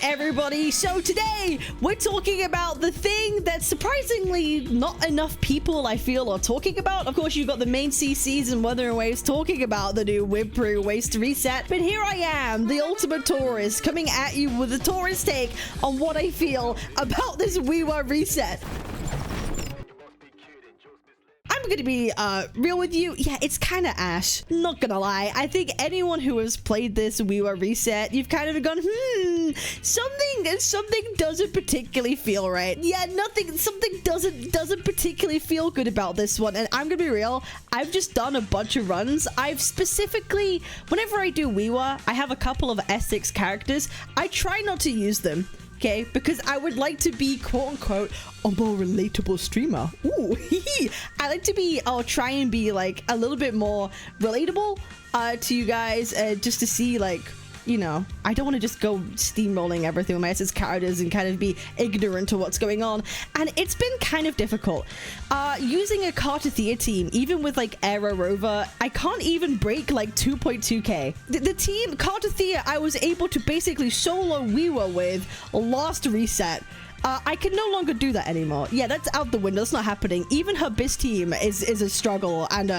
everybody. So today we're talking about the thing that surprisingly not enough people I feel are talking about. Of course, you've got the main CCs and Wuthering waves talking about the new WhiWha Reset, but here I am, the ultimate tourist, coming at you with a tourist take on what I feel about this WhiWha Reset. I'm gonna be real with you. Yeah, it's kind of ash. Not gonna lie. I think anyone who has played this WhiWha Reset, you've kind of gone, something doesn't particularly feel right. Yeah, something doesn't particularly feel good about this one. And I'm gonna be real. I've just done a bunch of runs. I've specifically, whenever I do WhiWha, I have a couple of S6 characters. I try not to use them. Okay, because I would like to be quote-unquote a more relatable streamer. Ooh, I like to be, I'll try and be like a little bit more relatable to you guys, just to see, like, you know, I don't want to just go steamrolling everything with my SS characters and kind of be ignorant to what's going on. And it's been kind of difficult. Using a Cabinetz team, even with like Aero Rover, I can't even break like 2.2k. The team Cabinetz I was able to basically solo WhiWha with last reset. I can no longer do that anymore. Yeah, that's out the window. That's not happening. Even her BIS team is a struggle, and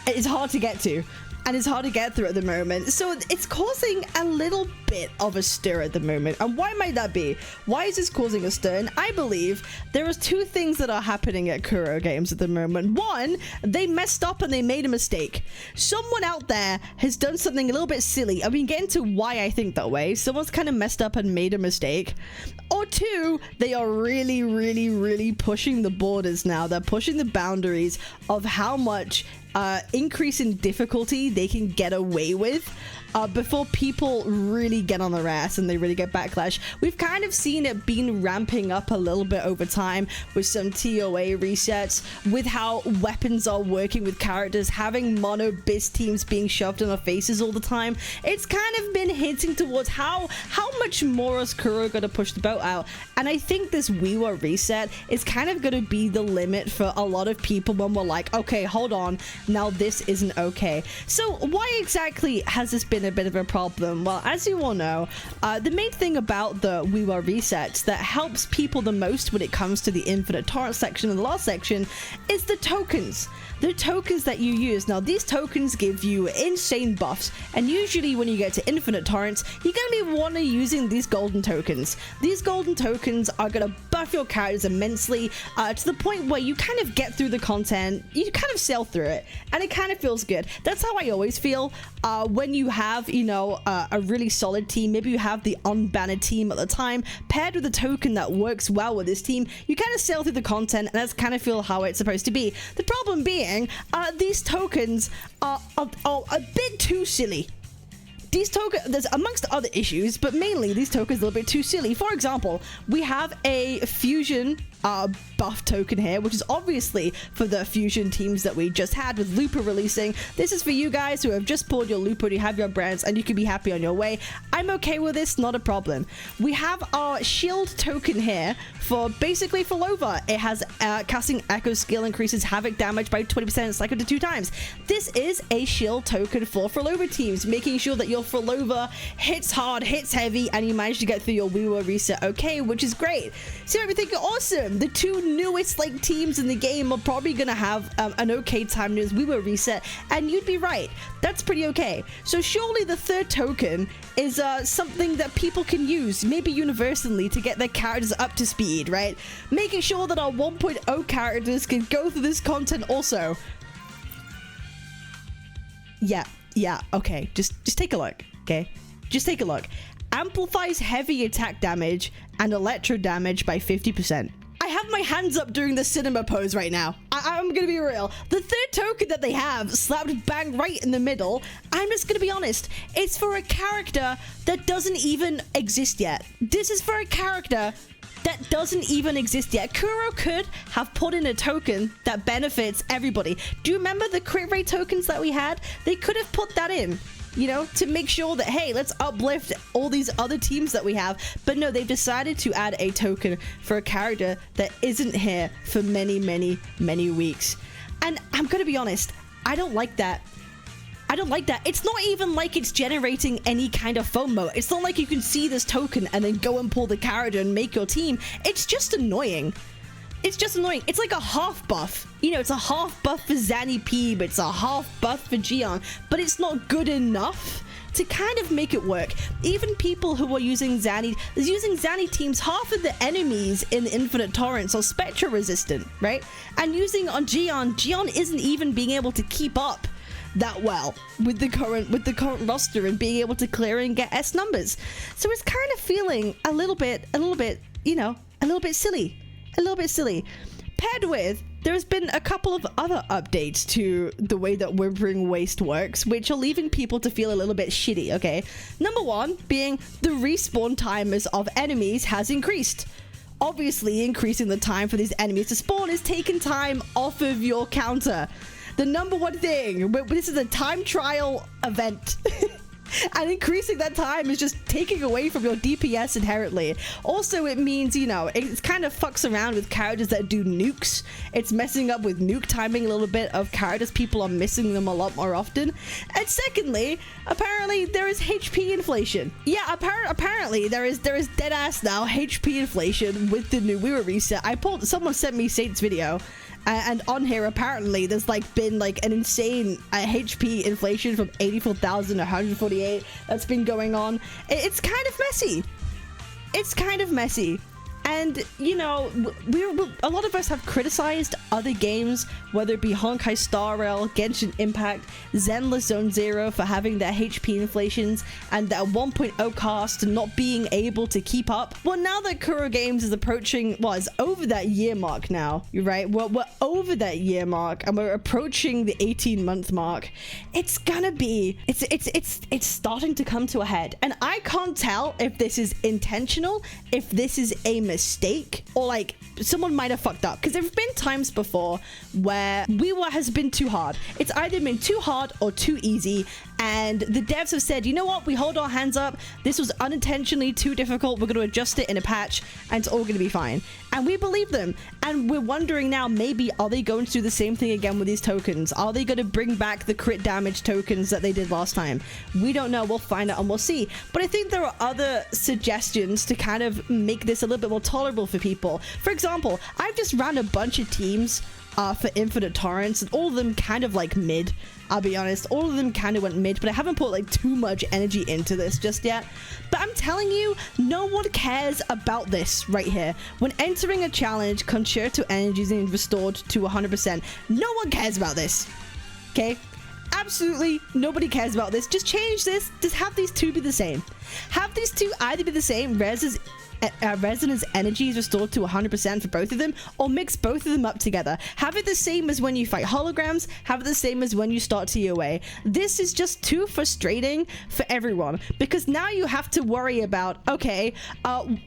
it's hard to get to. And it's hard to get through at the moment. So it's causing a little bit of a stir at the moment. And why might that be? Why is this causing a stir? And I believe there are two things that are happening at Kuro Games at the moment. One, they messed up and they made a mistake. Someone out there has done something a little bit silly. I mean, get into why I think that way. Someone's kind of messed up and made a mistake. Or two, they are really pushing the borders now. They're pushing the boundaries of how much increase in difficulty they can get away with before people really get on their ass and they really get backlash. We've kind of seen it been ramping up a little bit over time with some TOA resets, with how weapons are working with characters, having mono BIS teams being shoved in our faces all the time. It's kind of been hinting towards how much more is Kuro gonna push the boat out. And I think this WhiWha Reset is kind of gonna be the limit for a lot of people when we're like, okay, hold on, now this isn't okay. So why exactly has this been a bit of a problem? Well, as you all know, the main thing about the WhiWha resets that helps people the most when it comes to the infinite torrent section and the last section is the tokens. The tokens that you use. Now, these tokens give you insane buffs, and usually when you get to infinite torrents, you're going to be wanting using these golden tokens. These golden tokens are going to buff your characters immensely to the point where you kind of get through the content, you kind of sail through it, and it kind of feels good. That's how I always feel when you have, you know, a really solid team. Maybe you have the unbanned team at the time, paired with a token that works well with this team, you kind of sail through the content, and that's kind of feel how it's supposed to be. The problem being, these tokens are a bit too silly. These tokens, there's amongst other issues, but mainly these tokens are a little bit too silly. For example, we have a fusion buff token here, which is obviously for the fusion teams that we just had with Looper releasing. This is for you guys who have just pulled your Looper, you have your brands, and you can be happy on your way. I'm okay with this, not a problem. We have our shield token here for basically for Lova. It has casting echo skill increases havoc damage by 20% cycle to 2 times. This is a shield token for Lova teams, making sure that your Lova hits hard, hits heavy, and you manage to get through your WhiWha Reset okay, which is great. So everything awesome. The two newest like teams in the game are probably gonna have an okay time as WhiWha Reset, and you'd be right, that's pretty okay. So surely the third token is something that people can use, maybe universally, to get their characters up to speed, right? Making sure that our 1.0 characters can go through this content also. Yeah, okay, just take a look, okay? Just take a look. Amplifies heavy attack damage and electro damage by 50%. I have my hands up doing the cinema pose right now. I'm gonna be real. The third token that they have slapped bang right in the middle, I'm just gonna be honest, it's for a character that doesn't even exist yet. This is for a character that doesn't even exist yet. Kuro could have put in a token that benefits everybody. Do you remember the crit rate tokens that we had? They could have put that in, you know, to make sure that, hey, let's uplift all these other teams that we have. But no, they've decided to add a token for a character that isn't here for many weeks. And I'm gonna be honest, I don't like that. I don't like that. It's not even like it's generating any kind of FOMO. It's not like you can see this token and then go and pull the character and make your team. It's just annoying. It's just annoying. It's like a half buff. You know, it's a half buff for Zanny P, but it's a half buff for Gian, but it's not good enough to kind of make it work. Even people who are using Zanny teams, half of the enemies in the Infinite Torrents are Spectra resistant, right? And using on Gian isn't even being able to keep up that well with the current roster and being able to clear and get S numbers. So it's kind of feeling a little bit, you know, a little bit silly. Paired with, there's been a couple of other updates to the way that Wuthering Waste works, which are leaving people to feel a little bit shitty, okay? Number one being the respawn timers of enemies has increased. Obviously, increasing the time for these enemies to spawn is taking time off of your counter. The number one thing, this is a time trial event. And increasing that time is just taking away from your DPS inherently. Also, it means, you know, it kind of fucks around with characters that do nukes. It's messing up with nuke timing a little bit of characters. People are missing them a lot more often. And secondly, apparently there is HP inflation. Yeah, apparently there is dead ass now HP inflation with the new WhiWha Reset. Someone sent me Saint's video. And on here, apparently, there's been an insane HP inflation from 84,000 to 148 that's been going on. It's kind of messy. It's kind of messy. And, you know, a lot of us have criticized other games, whether it be Honkai Star Rail, Genshin Impact, Zenless Zone Zero for having their HP inflations and their 1.0 cost not being able to keep up. Well, now that Kuro Games is approaching, well, it's over that year mark now, right? Well, we're over that year mark and we're approaching the 18-month mark. It's gonna be, it's starting to come to a head. And I can't tell if this is intentional, if this is a mistake, or someone might have fucked up, because there have been times before where WhiWha has been too hard. It's either been too hard or too easy, and the devs have said, you know what, we hold our hands up, this was unintentionally too difficult, we're going to adjust it in a patch and it's all going to be fine. And we believe them, and we're wondering now, maybe are they going to do the same thing again with these tokens? Are they going to bring back the crit damage tokens that they did last time? We don't know. We'll find out and we'll see. But I think there are other suggestions to kind of make this a little bit more tolerable for people. For example, I've just ran a bunch of teams for Infinite Torrents, and all of them kind of mid. I'll be honest, all of them kind of went mid, but I haven't put too much energy into this just yet. But I'm telling you, no one cares about this right here. When entering a challenge, concerto energy is restored to 100%. No one cares about this, okay? Absolutely nobody cares about this. Just change this. Just have these two be the same. Have these two either be the same, Resonance energy is restored to 100% for both of them, or mix both of them up together. Have it the same as when you fight holograms, have it the same as when you start TOA. This is just too frustrating for everyone, because now you have to worry about, okay,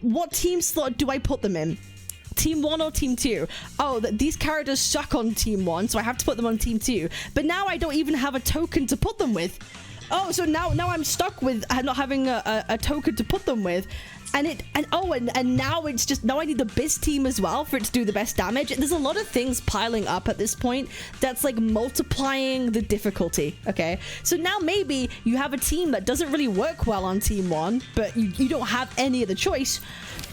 what team slot do I put them in? Team 1 or Team 2? Oh, these characters suck on Team 1, so I have to put them on Team 2. But now I don't even have a token to put them with. Oh, so now I'm stuck with not having a token to put them with. And now it's just, now I need the best team as well for it to do the best damage. There's a lot of things piling up at this point that's multiplying the difficulty, okay? So now maybe you have a team that doesn't really work well on Team 1, but you don't have any other choice.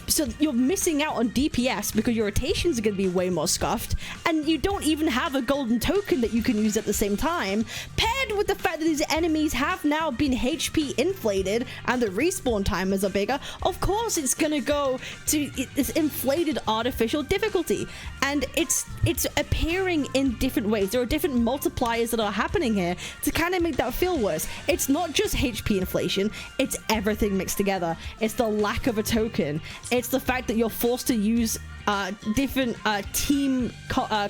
So you're missing out on DPS because your rotations are going to be way more scuffed, and you don't even have a golden token that you can use at the same time, paired with the fact that these enemies have now been HP inflated and the respawn timers are bigger. Of course it's going to go to this inflated artificial difficulty, and it's appearing in different ways. There are different multipliers that are happening here to kind of make that feel worse. It's not just HP inflation, it's everything mixed together. It's the lack of a token. It's the fact that you're forced to use different team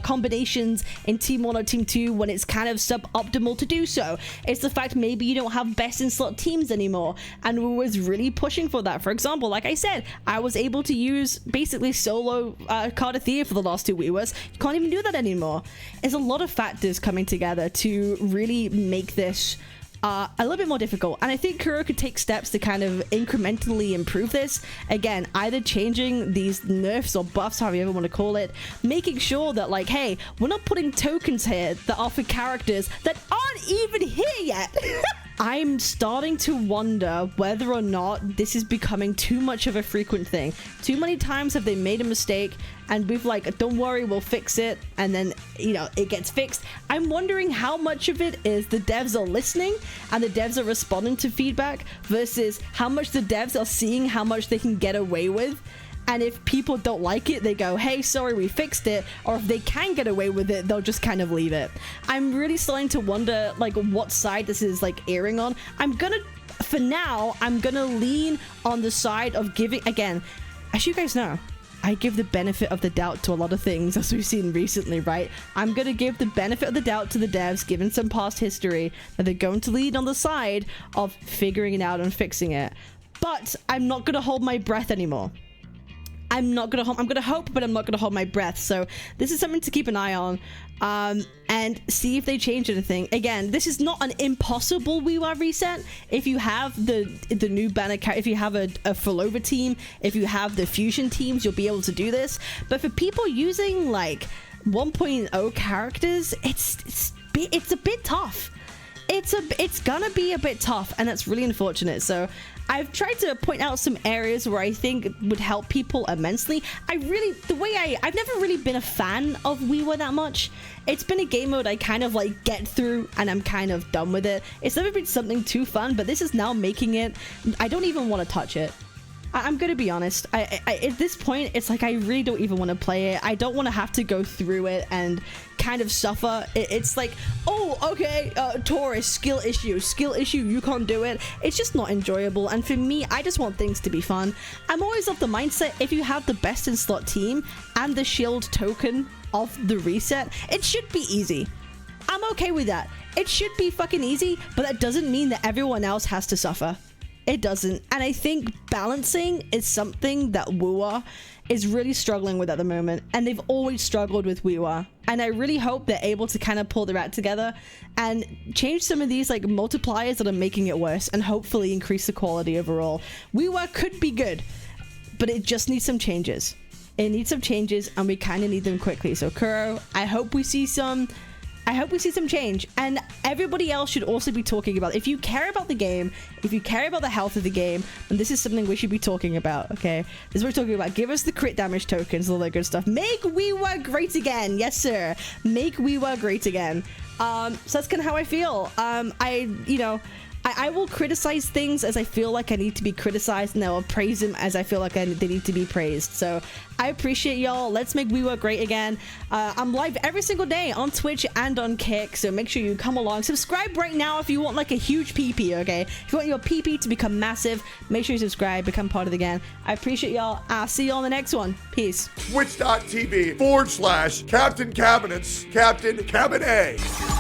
combinations in Team 1 or Team 2 when it's kind of suboptimal to do so. It's the fact maybe you don't have best in slot teams anymore, and we was really pushing for that. For example, like I said, I was able to use basically solo Cardathea for the last 2 WhiWas. You can't even do that anymore. There's a lot of factors coming together to really make this are a little bit more difficult. And I think Kuro could take steps to kind of incrementally improve this. Again, either changing these nerfs or buffs, however you ever want to call it, making sure that, like, hey, we're not putting tokens here that are for characters that aren't even here yet. I'm starting to wonder whether or not this is becoming too much of a frequent thing. Too many times have they made a mistake and we've like, don't worry, we'll fix it, and then, you know, it gets fixed. I'm wondering how much of it is the devs are listening and the devs are responding to feedback versus how much the devs are seeing how much they can get away with. And if people don't like it, they go, hey, sorry, we fixed it. Or if they can get away with it, they'll just kind of leave it. I'm really starting to wonder, like, what side this is, like, erring on. For now, I'm gonna lean on the side of giving, again, as you guys know, I give the benefit of the doubt to a lot of things, as we've seen recently, right? I'm gonna give the benefit of the doubt to the devs, given some past history, that they're going to lean on the side of figuring it out and fixing it. But I'm not gonna hold my breath anymore. I'm gonna hope, but I'm not gonna hold my breath. So this is something to keep an eye on, and see if they change anything. Again, this is not an impossible WhiWha reset. If you have the new banner, if you have a Fallover team, if you have the fusion teams, you'll be able to do this. But for people using like 1.0 characters, it's a bit tough. It's gonna be a bit tough, and that's really unfortunate. So I've tried to point out some areas where I think would help people immensely. I've never really been a fan of WhiWha that much. It's been a game mode I kind of like get through and I'm kind of done with it. It's never been something too fun, but this is now making it, I don't even want to touch it. I'm gonna be honest, at this point, it's like I really don't even want to play it. I don't want to have to go through it and kind of suffer. It's like, oh, okay, Taurus, skill issue, you can't do it. It's just not enjoyable, and for me, I just want things to be fun. I'm always of the mindset, if you have the best in slot team and the shield token of the reset, it should be easy. I'm okay with that. It should be fucking easy, but that doesn't mean that everyone else has to suffer. It doesn't. And I think balancing is something that WuWa is really struggling with at the moment, and they've always struggled with WhiWha, and I really hope they're able to kind of pull their act together and change some of these like multipliers that are making it worse, and hopefully increase the quality overall. WhiWha could be good, but it just needs some changes. It needs some changes, and we kind of need them quickly. So Kuro, I hope we see some change, and everybody else should also be talking about, if you care about the game, if you care about the health of the game, then this is something we should be talking about. Okay, this is what we're talking about. Give us the crit damage tokens, all that good stuff. Make WhiWha great again. Yes sir, make WhiWha great again. So that's kind of how I feel. I will criticize things as I feel like I need to be criticized, and I will praise them as I feel like they need to be praised. So I appreciate y'all. Let's make WhiWha great again. I'm live every single day on Twitch and on Kick, so make sure you come along. Subscribe right now if you want like a huge PP, okay? If you want your PP to become massive, make sure you subscribe, become part of the gang. I appreciate y'all. I'll see y'all on the next one. Peace. Twitch.tv/Captain Cabinetz, Captain Cabinetz.